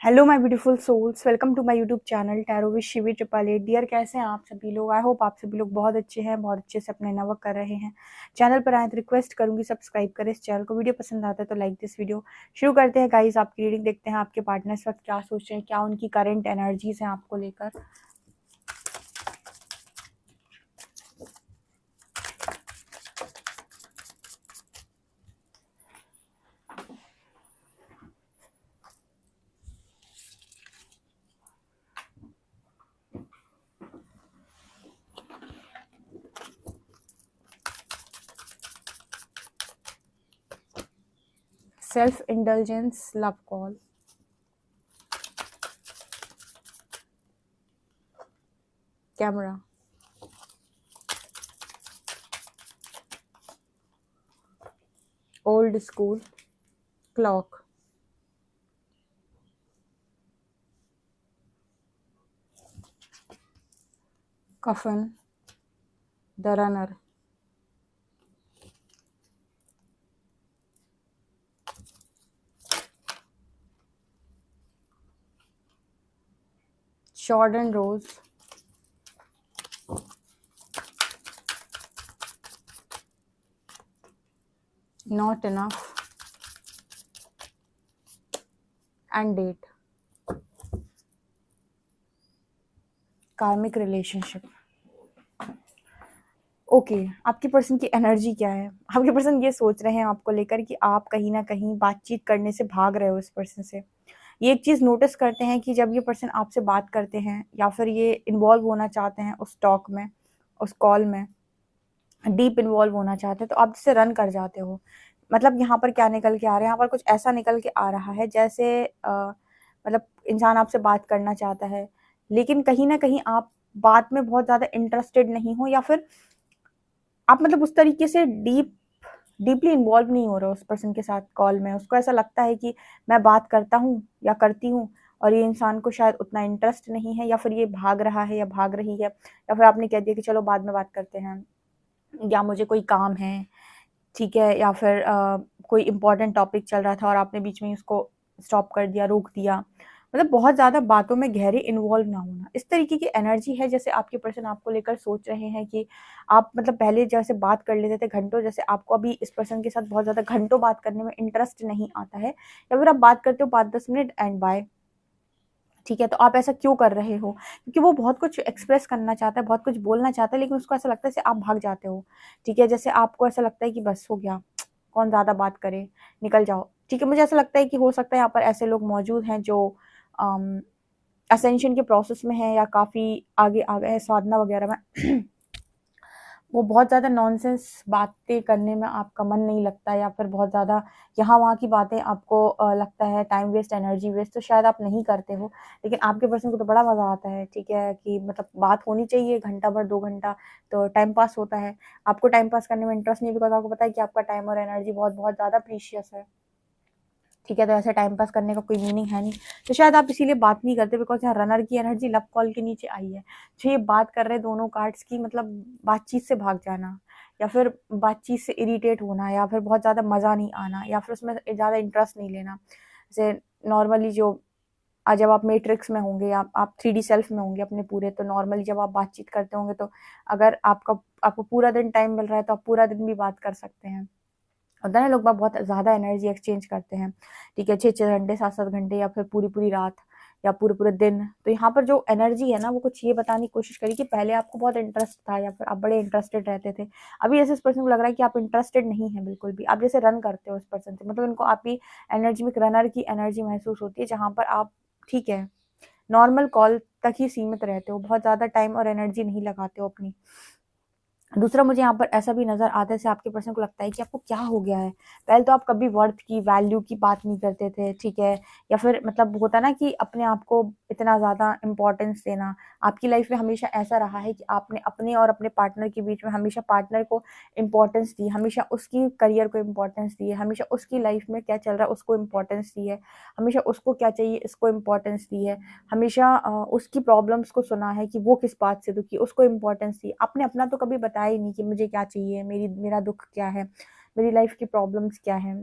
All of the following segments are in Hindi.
Hello my beautiful souls, welcome to my YouTube channel tarot with Shivi 888। Dear, कैसे हैं आप सभी लोग? आई होप आप सभी लोग बहुत अच्छे हैं, बहुत अच्छे से अपने नवर्क कर रहे हैं। चैनल पर आए तो रिक्वेस्ट करूंगी सब्सक्राइब करें इस चैनल को। वीडियो पसंद आता है तो लाइक दिस वीडियो। शुरू करते हैं गाइस आपकी रीडिंग, देखते हैं आपके पार्टनर इस वक्त क्या सोच रहे हैं, क्या उनकी करंट एनर्जीज हैं आपको लेकर। Self indulgence, love call, camera, old school, clock, coffin, the runner, Jordan rose, not enough and date, karmic relationship. Okay, आपके पर्सन की एनर्जी क्या है? आपके पर्सन ये सोच रहे हैं आपको लेकर कि आप कहीं ना कहीं बातचीत करने से भाग रहे हो इस पर्सन से। ये एक चीज़ नोटिस करते हैं कि जब ये पर्सन आपसे बात करते हैं या फिर ये इन्वॉल्व होना चाहते हैं उस टॉक में, उस कॉल में डीप इन्वॉल्व होना चाहते हैं, तो आप जिससे रन कर जाते हो। मतलब यहाँ पर क्या निकल के आ रहा है, यहाँ पर कुछ ऐसा निकल के आ रहा है जैसे मतलब इंसान आपसे बात करना चाहता है, लेकिन कहीं ना कहीं आप बात में बहुत ज़्यादा इंटरेस्टेड नहीं हो, या फिर आप मतलब उस तरीके से डीपली इन्वॉल्व नहीं हो रहे हो उस पर्सन के साथ कॉल में। उसको ऐसा लगता है कि मैं बात करता हूँ या करती हूँ और ये इंसान को शायद उतना इंटरेस्ट नहीं है, या फिर ये भाग रहा है या भाग रही है, या फिर आपने कह दिया कि चलो बाद में बात करते हैं, या मुझे कोई काम है, ठीक है, या फिर कोई इंपॉर्टेंट टॉपिक चल रहा था और आपने बीच में ही उसको स्टॉप कर दिया, रोक दिया। मतलब बहुत ज़्यादा बातों में गहरे इन्वॉल्व ना होना, इस तरीके की एनर्जी है। जैसे आपके पर्सन आपको लेकर सोच रहे हैं कि आप मतलब पहले जैसे बात कर लेते थे घंटों, जैसे आपको अभी इस पर्सन के साथ बहुत ज़्यादा घंटों बात करने में इंटरेस्ट नहीं आता है, या फिर आप बात करते हो 5-10 मिनट एंड बाय। ठीक है, तो आप ऐसा क्यों कर रहे हो? क्योंकि वो बहुत कुछ एक्सप्रेस करना चाहता है, बहुत कुछ बोलना चाहता है, लेकिन उसको ऐसा लगता है जैसे आप भाग जाते हो। ठीक है, जैसे आपको ऐसा लगता है कि बस हो गया, कौन ज़्यादा बात करे, निकल जाओ। ठीक है, मुझे ऐसा लगता है कि हो सकता है यहाँ पर ऐसे लोग मौजूद हैं जो असेंशन के प्रोसेस में हैं या काफ़ी आगे आ गए हैं साधना वगैरह में। वो बहुत ज़्यादा नॉनसेंस बातें करने में आपका मन नहीं लगता, या फिर बहुत ज़्यादा यहाँ वहाँ की बातें आपको लगता है टाइम वेस्ट, एनर्जी वेस्ट, तो शायद आप नहीं करते हो। लेकिन आपके पर्सन को तो बड़ा मज़ा आता है, ठीक है, कि मतलब बात होनी चाहिए घंटा भर 2 घंटा, तो टाइम पास होता है। आपको टाइम पास करने में इंटरेस्ट नहीं, बिकॉज आपको पता है कि आपका टाइम और एनर्जी बहुत बहुत ज़्यादा प्रीशियस है। ठीक है, तो ऐसे टाइम पास करने का कोई मीनिंग है नहीं, तो शायद आप इसीलिए बात नहीं करते, बिकॉज यहाँ रनर की एनर्जी लव कॉल के नीचे आई है। जो ये बात कर रहे दोनों कार्ड्स की, मतलब बातचीत से भाग जाना, या फिर बातचीत से इरिटेट होना, या फिर बहुत ज़्यादा मज़ा नहीं आना, या फिर उसमें ज़्यादा इंटरेस्ट नहीं लेना। जैसे नॉर्मली जो आज जब आप मैट्रिक्स में होंगे या आप 3D सेल्फ में होंगे अपने पूरे, तो नॉर्मली जब आप बातचीत करते होंगे, तो अगर आपको पूरा दिन टाइम मिल रहा है तो आप पूरा दिन भी बात कर सकते हैं। होता है ना, लोग बाग बहुत ज़्यादा एनर्जी एक्सचेंज करते हैं। ठीक है, 6-6 घंटे, 7-7 घंटे, या फिर पूरी पूरी रात, या पूरे पूरे दिन। तो यहाँ पर जो एनर्जी है ना, वो कुछ ये बताने की कोशिश करी कि पहले आपको बहुत इंटरेस्ट था, या फिर आप बड़े इंटरेस्टेड रहते थे। अभी जैसे इस पर्सन को लग रहा है कि आप इंटरेस्टेड नहीं है बिल्कुल भी, आप जैसे रन करते हो इस पर्सन से। मतलब इनको आपकी एनर्जी में एक रनर की एनर्जी महसूस होती है, जहाँ पर आप, ठीक है, नॉर्मल कॉल तक ही सीमित रहते हो, बहुत ज़्यादा टाइम और एनर्जी नहीं लगाते हो अपनी। दूसरा, मुझे यहाँ पर ऐसा भी नज़र आता है जैसे आपके पर्सन को लगता है कि आपको क्या हो गया है। पहले तो आप कभी वर्थ की, वैल्यू की बात नहीं करते थे, ठीक है, या फिर मतलब होता ना कि अपने आप को इतना ज़्यादा इम्पोर्टेंस देना। आपकी लाइफ में हमेशा ऐसा रहा है कि आपने अपने और अपने पार्टनर के बीच में हमेशा पार्टनर को इम्पोर्टेंस दी, हमेशा उसकी करियर को इम्पोर्टेंस दी है, हमेशा उसकी लाइफ में क्या चल रहा है उसको इम्पोर्टेंस दी है, हमेशा उसको क्या चाहिए इसको इम्पोर्टेंस दी है, हमेशा उसकी प्रॉब्लम्स को सुना है कि वो किस बात से दुखी, उसको इम्पोर्टेंस दी। आपने अपना तो कभी बताया ही नहीं कि मुझे क्या चाहिए, मेरा दुख क्या है, मेरी लाइफ की प्रॉब्लम्स क्या है,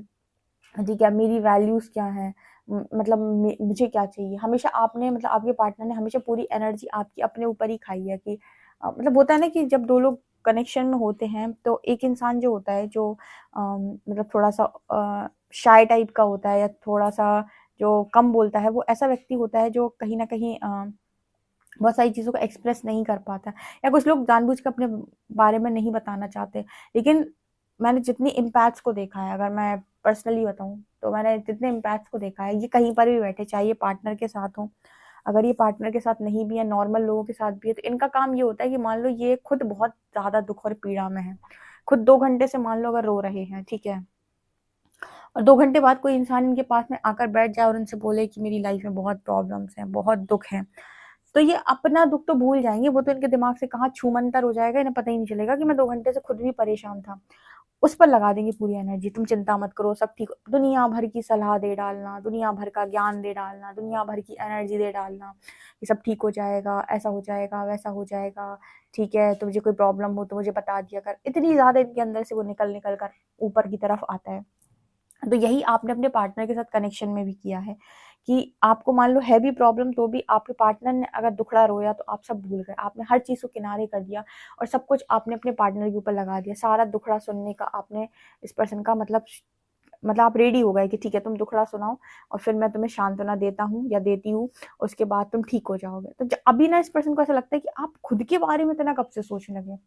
ठीक है, मेरी वैल्यूज़ क्या हैं, मतलब मुझे क्या चाहिए। हमेशा आपने मतलब आपके पार्टनर ने हमेशा पूरी एनर्जी आपकी अपने ऊपर ही खाई है कि मतलब होता है ना कि जब 2 लोग कनेक्शन में होते हैं तो एक इंसान जो होता है जो मतलब थोड़ा-सा शाय टाइप का होता है या थोड़ा-सा जो कम बोलता है, वो ऐसा व्यक्ति होता है जो कहीं न कहीं बहुत सारी चीज़ों को एक्सप्रेस नहीं कर पाता या कुछ लोग जानबूझ के अपने बारे में नहीं बताना चाहते। लेकिन मैंने जितनी एम्पैथ्स को देखा है, अगर मैं पर्सनली बताऊँ, तो मैंने जितने एम्पैथ्स को देखा है, ये कहीं पर भी बैठे, चाहे ये पार्टनर के साथ हों, अगर ये पार्टनर के साथ नहीं भी है, नॉर्मल लोगों के साथ भी है, तो इनका काम ये होता है कि मान लो ये खुद बहुत ज़्यादा दुःख और पीड़ा में है। खुद 2 घंटे से मान लो अगर रो रहे हैं, ठीक है? और 2 घंटे बाद कोई इंसान इनके पास में आकर बैठ जाए और उनसे बोले कि मेरी लाइफ़ में बहुत प्रॉब्लम्स हैं, बहुत दुःख है। तो ये अपना दुःख तो भूल जाएँगे, वो तो इनके दिमाग से कहाँ छूमंतर हो जाएगा, इन्हें पता ही नहीं चलेगा कि मैं 2 घंटे से खुद भी परेशान था। उस पर लगा देंगे पूरी एनर्जी, तुम चिंता मत करो, सब ठीक दुनिया भर की सलाह दे डालना, दुनिया भर का ज्ञान दे डालना, दुनिया भर की एनर्जी दे डालना, कि सब ठीक हो जाएगा, ऐसा हो जाएगा, वैसा हो जाएगा, ठीक है, तुझे कोई प्रॉब्लम हो तो मुझे बता दिया कर। इतनी ज़्यादा इनके अंदर से वो निकल-निकल कर ऊपर की तरफ आता है। तो यही आपने अपने पार्टनर के साथ कनेक्शन में भी किया है कि आपको मान लो है भी प्रॉब्लम तो भी आपके पार्टनर ने अगर दुखड़ा रोया तो आप सब भूल गए। आपने हर चीज़ को किनारे कर दिया और सब कुछ आपने अपने पार्टनर के ऊपर लगा दिया। सारा दुखड़ा सुनने का आपने इस पर्सन का मतलब आप रेडी हो गए कि ठीक है तुम दुखड़ा सुनाओ और फिर मैं तुम्हें सांत्वना देता हूँ या देती हूँ, उसके बाद तुम ठीक हो जाओगे। तो अभी ना इस पर्सन को ऐसा लगता है कि आप खुद के बारे में इतना कब से सोचने लगे।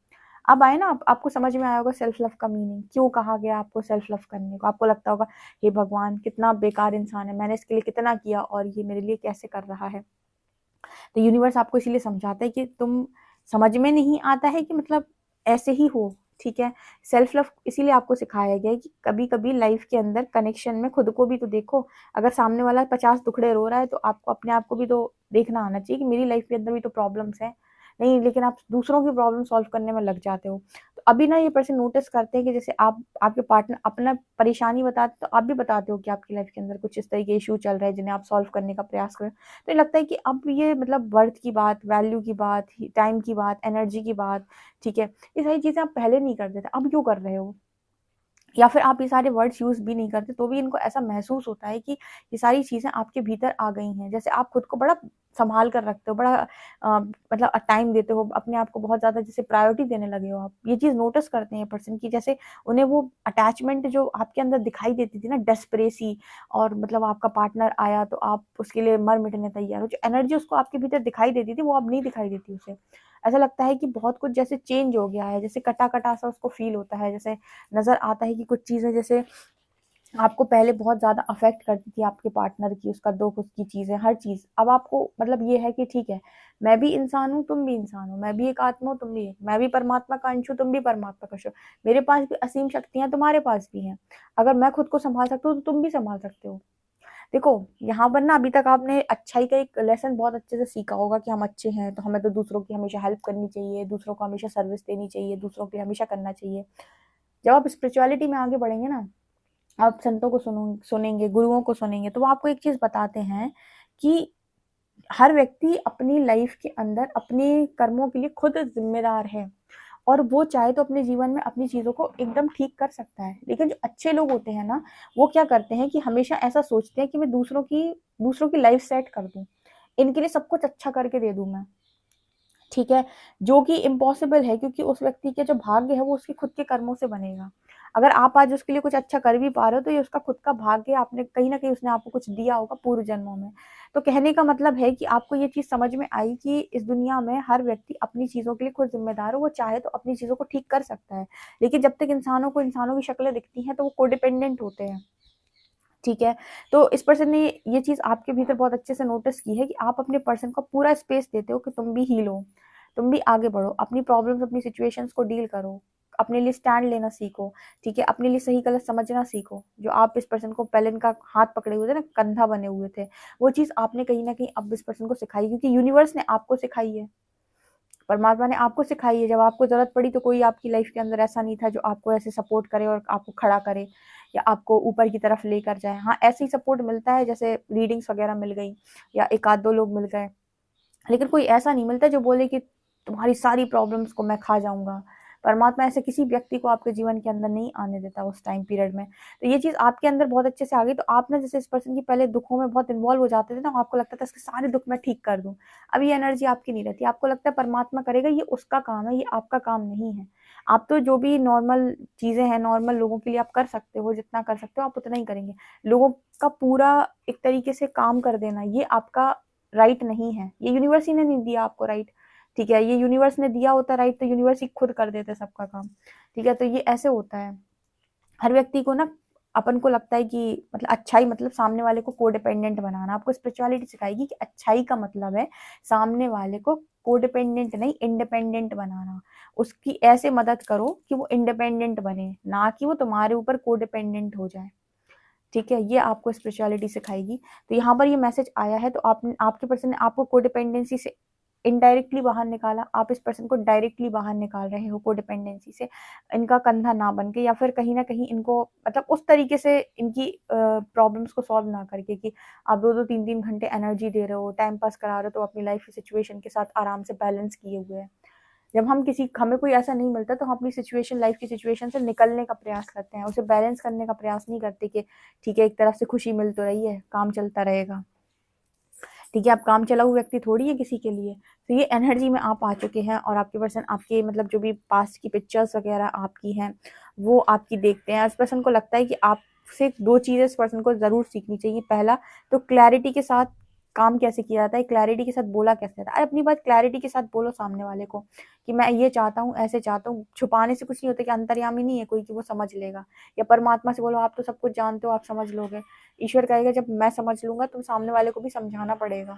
अब आए ना आपको समझ में आया होगा सेल्फ लव का मीनिंग, क्यों कहा गया आपको सेल्फ लव करने को। आपको लगता होगा हे भगवान कितना बेकार इंसान है, मैंने इसके लिए कितना किया और ये मेरे लिए कैसे कर रहा है। तो यूनिवर्स आपको इसीलिए समझाता है कि तुम समझ में नहीं आता है कि मतलब ऐसे ही हो, ठीक है। सेल्फ लव इसीलिए आपको सिखाया गया है कि कभी कभी लाइफ के अंदर कनेक्शन में खुद को भी तो देखो। अगर सामने वाला 50 टुकड़े रो रहा है तो आपको अपने आप को भी तो देखना आना चाहिए कि मेरी लाइफ के अंदर भी तो प्रॉब्लम्स हैं। नहीं, लेकिन आप दूसरों की प्रॉब्लम सॉल्व करने में लग जाते हो। तो अभी ना ये पर्सन नोटिस करते हैं कि जैसे आप आपके पार्टनर अपना परेशानी बताते तो आप भी बताते हो कि आपकी लाइफ के अंदर कुछ इस तरह के इश्यू चल रहे हैं जिन्हें आप सॉल्व करने का प्रयास कर। तो ये लगता है कि अब ये मतलब वर्थ की बात, वैल्यू की बात, टाइम की बात, एनर्जी की बात, ठीक है? ये सारी चीज़ें आप पहले नहीं करते थे, अब क्यों कर रहे हो? या फिर आप ये सारे वर्ड्स यूज़ भी नहीं करते, तो भी इनको ऐसा महसूस होता है कि ये सारी चीज़ें आपके भीतर आ गई हैं। जैसे आप खुद को बड़ा सँभाल कर रखते हो, बड़ा मतलब टाइम देते हो, अपने आप को बहुत ज़्यादा जैसे प्रायोरिटी देने लगे हो आप। ये चीज़ नोटिस करते हैं ये पर्सन कि जैसे उन्हें वो अटैचमेंट जो आपके अंदर दिखाई देती थी ना, डेस्परेसी, और मतलब आपका पार्टनर आया तो आप उसके लिए मर-मिटने तैयार हो। जो एनर्जी उसको आपके भीतर दिखाई देती थी, वो अब नहीं दिखाई देती उसे। ऐसा लगता है कि बहुत कुछ जैसे चेंज हो गया है, जैसे कटा-कटा सा उसको फ़ील होता है, जैसे नज़र आता है कि कुछ चीज़ें जैसे आपको पहले बहुत ज़्यादा अफ़ेक्ट करती थी आपके पार्टनर की, उसका दुःख, उसकी चीज़ें, हर चीज़। अब आपको मतलब ये है कि ठीक है, मैं भी इंसान हूँ, तुम भी इंसान हो, मैं भी एक आत्मा हूँ, तुम भी एक, मैं भी परमात्मा का अंश हूँ, तुम भी परमात्मा का अंश हो। मेरे पास भी असीम शक्तियाँ तुम्हारे पास भी हैं। अगर मैं खुद को सँभाल सकता हूँ, तो तुम भी सँभाल सकते हो। देखो, यहाँ पर ना अभी तक आपने अच्छाई का एक लेसन बहुत अच्छे से सीखा होगा कि हम अच्छे हैं, तो हमें तो दूसरों की हमेशा हेल्प करनी चाहिए, दूसरों को हमेशा सर्विस देनी चाहिए, दूसरों के लिए हमेशा करना चाहिए। जब आप स्पिरिचुअलिटी में आगे बढ़ेंगे ना, आप संतों को सुनेंगे, गुरुओं को सुनेंगे, तो वो आपको एक चीज़ बताते हैं कि हर व्यक्ति अपनी लाइफ़ के अंदर अपने कर्मों के लिए खुद ज़िम्मेदार है और वो चाहे तो अपने जीवन में अपनी चीज़ों को एकदम ठीक कर सकता है। लेकिन जो अच्छे लोग होते हैं ना, वो क्या करते हैं कि हमेशा ऐसा सोचते हैं कि मैं दूसरों की लाइफ़ सेट कर दूँ। इनके लिए सब कुछ अच्छा करके दे दूँ मैं। ठीक है? जो कि इम्पॉसिबल है क्योंकि उस व्यक्ति के जो भाग्य है वो उसके खुद के कर्मों से बनेगा। अगर आप आज उसके लिए कुछ अच्छा कर भी पा रहे हो तो ये उसका खुद का भाग्य है, आपने कहीं न कहीं उसने आपको कुछ दिया होगा पूर्व जन्मों में। तो कहने का मतलब है कि आपको ये चीज़ समझ में आई कि इस दुनिया में हर व्यक्ति अपनी चीज़ों के लिए खुद ज़िम्मेदार है, वो चाहे तो अपनी चीज़ों को ठीक कर सकता है। लेकिन जब तक इंसानों को इंसानों की शक्लें दिखती हैं तो वो कोडिपेंडेंट होते हैं। ठीक है? तो इस पर्सन ने ये चीज़ आपके भीतर बहुत अच्छे से नोटिस की है कि आप अपने पर्सन को पूरा स्पेस देते हो कि तुम भी हील हो, तुम भी आगे बढ़ो, अपनी प्रॉब्लम्स, अपनी सिचुएशंस को डील करो, अपने लिए स्टैंड लेना सीखो, ठीक है? अपने लिए सही-गलत समझना सीखो। जो आप इस पर्सन को पहले इनका हाथ पकड़े हुए थे ना, कंधा बने हुए थे, वो चीज़ आपने कहीं न कहीं अब इस पर्सन को सिखाई क्योंकि यूनिवर्स ने आपको सिखाई है। परमात्मा ने आपको सिखाई है, जब आपको ज़रूरत पड़ी तो कोई आपकी लाइफ़ के अंदर ऐसा नहीं था जो आपको ऐसे सपोर्ट करे और आपको खड़ा करे या आपको ऊपर की तरफ लेकर जाए। हाँ, ऐसे ही सपोर्ट मिलता है जैसे रीडिंग्स वग़ैरह मिल गई या 1 आध 2 लोग मिल गए। लेकिन कोई ऐसा नहीं मिलता जो बोले कि तुम्हारी सारी प्रॉब्लम्स को मैं खा जाऊँगा, परमात्मा ऐसे किसी व्यक्ति को आपके जीवन के अंदर नहीं आने देता उस टाइम पीरियड में। तो ये चीज़ आपके अंदर बहुत अच्छे से आ गई, तो आप ना जैसे इस पर्सन की पहले दुखों में बहुत इन्वॉल्व हो जाते थे ना, आपको लगता था इसके सारे दुख मैं ठीक कर दूँ। अब ये एनर्जी आपकी नहीं रहती, आपको लगता है परमात्मा करेगा, ये उसका काम है, ये आपका काम नहीं है। आप तो जो भी नॉर्मल चीज़ें हैं, नॉर्मल लोगों के लिए आप कर सकते हो, जितना कर सकते हो आप उतना ही करेंगे। लोगों का पूरा एक तरीके से काम कर देना, ये आपका राइट नहीं है, ये यूनिवर्स ही ने नहीं दिया आपको राइट, ठीक है? ये यूनिवर्स ने दिया होता राइट तो यूनिवर्स ही खुद कर देते सबका काम, ठीक है? तो ये ऐसे होता है। हर व्यक्ति को ना अपन को लगता है कि मतलब अच्छाई मतलब सामने वाले को कोडिपेंडेंट बनाना। आपको स्पिरिचुअलिटी सिखाएगी कि अच्छाई का मतलब है सामने वाले को कोडिपेंडेंट नहीं इंडिपेंडेंट बनाना। उसकी ऐसे मदद करो कि वो इंडिपेंडेंट बने, ना कि वो तुम्हारे ऊपर कोडिपेंडेंट हो जाए, ठीक है? ये आपको स्पिरिचुअलिटी सिखाएगी। तो यहाँ पर ये मैसेज आया है, तो आपके पर्सन ने आपको कोडिपेंडेंसी से इनडायरेक्टली बाहर निकाला, आप इस पर्सन को डायरेक्टली बाहर निकाल रहे हो कोडिपेंडेंसी से, इनका कंधा ना बन के, या फिर कहीं न कहीं इनको मतलब उस तरीके से इनकी प्रॉब्लम्स को सॉल्व ना करके कि आप 2-2 3-3 घंटे एनर्जी दे रहे हो, टाइम पास करा रहे हो, तो अपनी लाइफ की सिचुएशन के साथ आराम से बैलेंस किए हुए हैं। जब हमें कोई ऐसा नहीं मिलता तो हम अपनी सिचुएशन लाइफ की सिचुएशन से निकलने का प्रयास करते हैं, उसे बैलेंस करने का प्रयास नहीं करते कि ठीक है एक तरफ से खुशी मिल तो रही है, काम चलता रहेगा, ठीक है? आप काम चलाऊ व्यक्ति थोड़ी है किसी के लिए। तो ये एनर्जी में आप आ चुके हैं और आपके पर्सन आपके मतलब जो भी पास्ट की पिक्चर्स वगैरह आपकी हैं, वो आपकी देखते हैं। इस पर्सन को लगता है कि आपसे 2 चीज़ें इस पर्सन को ज़रूर सीखनी चाहिए। पहला तो क्लैरिटी के साथ काम कैसे किया जाता है, क्लैरिटी के साथ बोला कैसे जाता है। अरे अपनी बात क्लैरिटी के साथ बोलो सामने वाले को कि मैं ये चाहता हूँ, ऐसे चाहता हूँ। छुपाने से कुछ नहीं होता कि अंतर्यामी नहीं है कोई कि वो समझ लेगा, या परमात्मा से बोलो आप तो सब कुछ जानते हो, आप समझ लोगे। ईश्वर कहेगा जब मैं समझ लूँगा तो सामने वाले को भी समझाना पड़ेगा,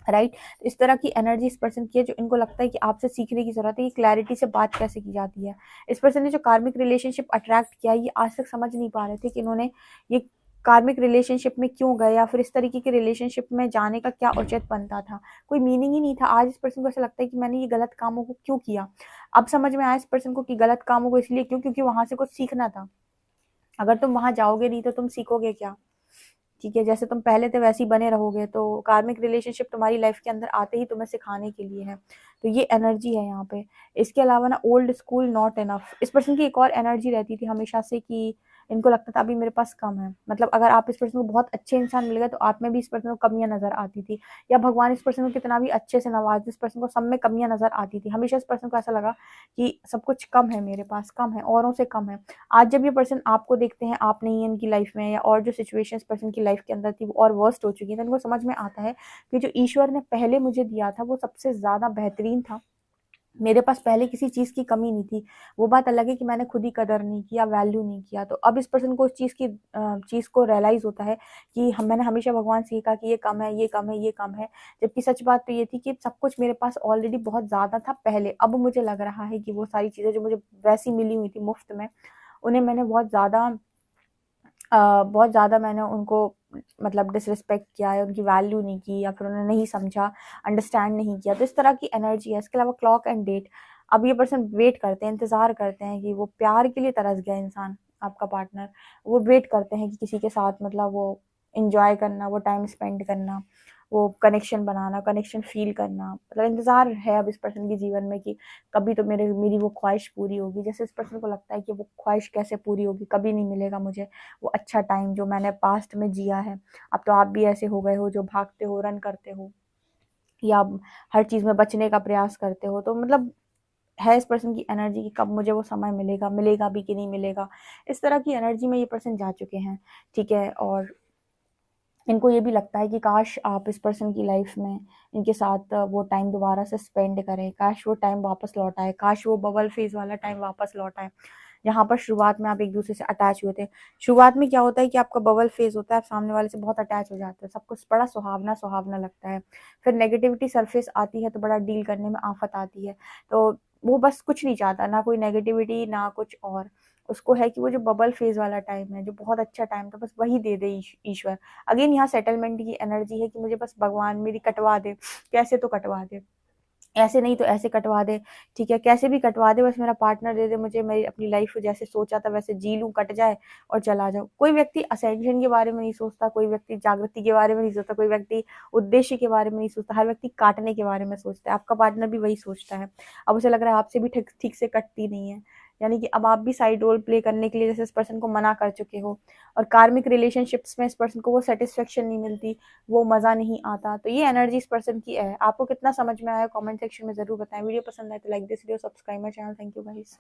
राइट? तो इस तरह की एनर्जी इस पर्सन की है, जो इनको लगता है कि आपसे सीखने की ज़रूरत है, ये क्लैरिटी से बात कैसे की जाती है। इस पर्सन ने जो कार्मिक रिलेशनशिप अट्रैक्ट किया, ये आज तक समझ नहीं पा रहे थे कि इन्होंने ये कार्मिक रिलेशनशिप में क्यों गए, या फिर इस तरीके के रिलेशनशिप में जाने का क्या औचित्य बनता था। कोई मीनिंग ही नहीं था। आज इस पर्सन को ऐसा लगता है कि मैंने ये गलत कामों को क्यों किया। अब समझ में आया इस पर्सन को कि गलत कामों को इसलिए क्यों, क्योंकि वहाँ से कुछ सीखना था। अगर तुम वहाँ जाओगे नहीं तो तुम सीखोगे क्या? ठीक है, जैसे तुम पहले थे वैसे ही बने रहोगे, तो कार्मिक रिलेशनशिप तुम्हारी लाइफ के अंदर आते ही तुम्हें सिखाने के लिए है। तो ये एनर्जी है यहाँ पे। इसके अलावा ना ओल्ड स्कूल नॉट इनफ, इस पर्सन की एक और एनर्जी रहती थी हमेशा से कि इनको लगता था अभी मेरे पास कम है। मतलब अगर आप इस पर्सन को बहुत अच्छे इंसान मिल गए तो आप में भी इस पर्सन को कमियां नजर आती थी, या भगवान इस पर्सन को कितना भी अच्छे से नवाज, इस पर्सन को सब में कमियां नजर आती थी। हमेशा इस पर्सन को ऐसा लगा कि सब कुछ कम है, मेरे पास कम है, औरों से कम है। आज जब ये पर्सन आपको देखते हैं, आप नहीं है इनकी लाइफ में, या और जो सिचुएशन इस पर्सन की लाइफ के अंदर थी वो और वर्स्ट हो चुकी है, तो इनको समझ में आता है कि जो ईश्वर ने पहले मुझे दिया था वो सबसे ज़्यादा बेहतरीन था। मेरे पास पहले किसी चीज़ की कमी नहीं थी। वो बात अलग है कि मैंने खुद ही कदर नहीं किया, वैल्यू नहीं किया। तो अब इस पर्सन को उस चीज़ को रियलाइज़ होता है कि मैंने हमेशा भगवान से ये कहा कि ये कम है, ये कम है, ये कम है। जबकि सच बात तो ये थी कि सब कुछ मेरे पास ऑलरेडी बहुत ज़्यादा था पहले। अब मुझे लग रहा है कि वो सारी चीज़ें जो मुझे वैसी मिली हुई थी मुफ्त में, उन्हें मैंने बहुत ज़्यादा मैंने उनको मतलब डिसरिस्पेक्ट किया है, उनकी वैल्यू नहीं की, या फिर उन्हें नहीं समझा, अंडरस्टैंड नहीं किया। तो इस तरह की एनर्जी है। इसके अलावा क्लॉक एंड डेट, अब ये पर्सन वेट करते हैं, इंतज़ार करते हैं कि वो प्यार के लिए तरस गया इंसान, आपका पार्टनर, वो वेट करते हैं कि किसी के साथ मतलब वो एन्जॉय करना, वो टाइम स्पेंड करना, वो कनेक्शन बनाना, कनेक्शन फ़ील करना, मतलब इंतज़ार है अब इस पर्सन के जीवन में कि कभी तो मेरी वो ख्वाहिश पूरी होगी। जैसे इस पर्सन को लगता है कि वो ख्वाहिश कैसे पूरी होगी, कभी नहीं मिलेगा मुझे वो अच्छा टाइम जो मैंने पास्ट में जिया है। अब तो आप भी ऐसे हो गए हो जो भागते हो, रन करते हो, या हर चीज़ में बचने का प्रयास करते हो। तो मतलब है इस पर्सन की एनर्जी कि कब मुझे वो समय मिलेगा, मिलेगा भी कि नहीं मिलेगा। इस तरह की एनर्जी में ये पर्सन जा चुके हैं, ठीक है? और इनको ये भी लगता है कि काश आप इस पर्सन की लाइफ में इनके साथ वो टाइम दोबारा से स्पेंड करें, काश वो टाइम वापस लौट आए, काश वो बबल फेज़ वाला टाइम वापस लौट आए, जहाँ पर शुरुआत में आप एक-दूसरे से अटैच हुए थे। शुरुआत में क्या होता है कि आपका बबल फेज़ होता है, आप सामने वाले से बहुत अटैच हो जाते हो, सब कुछ बड़ा सुहावना-सुहावना लगता है। फिर नेगेटिविटी सरफ़ेस आती है तो बड़ा डील करने में आफ़त आती है। तो वो बस कुछ नहीं चाहता, ना कोई नेगेटिविटी, ना कुछ और। उसको है कि वो जो बबल फेज़ वाला टाइम है, जो बहुत अच्छा टाइम था, बस वही दे दे ईश्वर। अगेन यहाँ सेटलमेंट की एनर्जी है कि मुझे बस भगवान मेरी कटवा दे, कैसे तो कटवा दे। ऐसे नहीं तो ऐसे कटवा दे, ठीक है, कैसे भी कटवा दे, बस मेरा पार्टनर दे दे मुझे, मैं अपनी लाइफ जैसे सोचा था वैसे जी लूँ, कट जाए और चला जाऊँ। कोई व्यक्ति असेंशन के बारे में नहीं सोचता, कोई व्यक्ति जागृति के बारे में नहीं सोचता, कोई व्यक्ति उद्देश्य के बारे में नहीं सोचता, हर व्यक्ति काटने के बारे में सोचता है। आपका पार्टनर भी वही सोचता है। अब उसे लग रहा है आपसे भी ठीक ठीक से कटती नहीं है, यानी कि अब आप भी साइड रोल प्ले करने के लिए जैसे इस पर्सन को मना कर चुके हो, और कार्मिक रिलेशनशिप्स में इस पर्सन को वो सेटिस्फेक्शन नहीं मिलती, वो मज़ा नहीं आता। तो ये एनर्जी इस पर्सन की है। आपको कितना समझ में आया कमेंट सेक्शन में ज़रूर बताएं। वीडियो पसंद आए तो like this video, subscribe my channel. Thank you guys.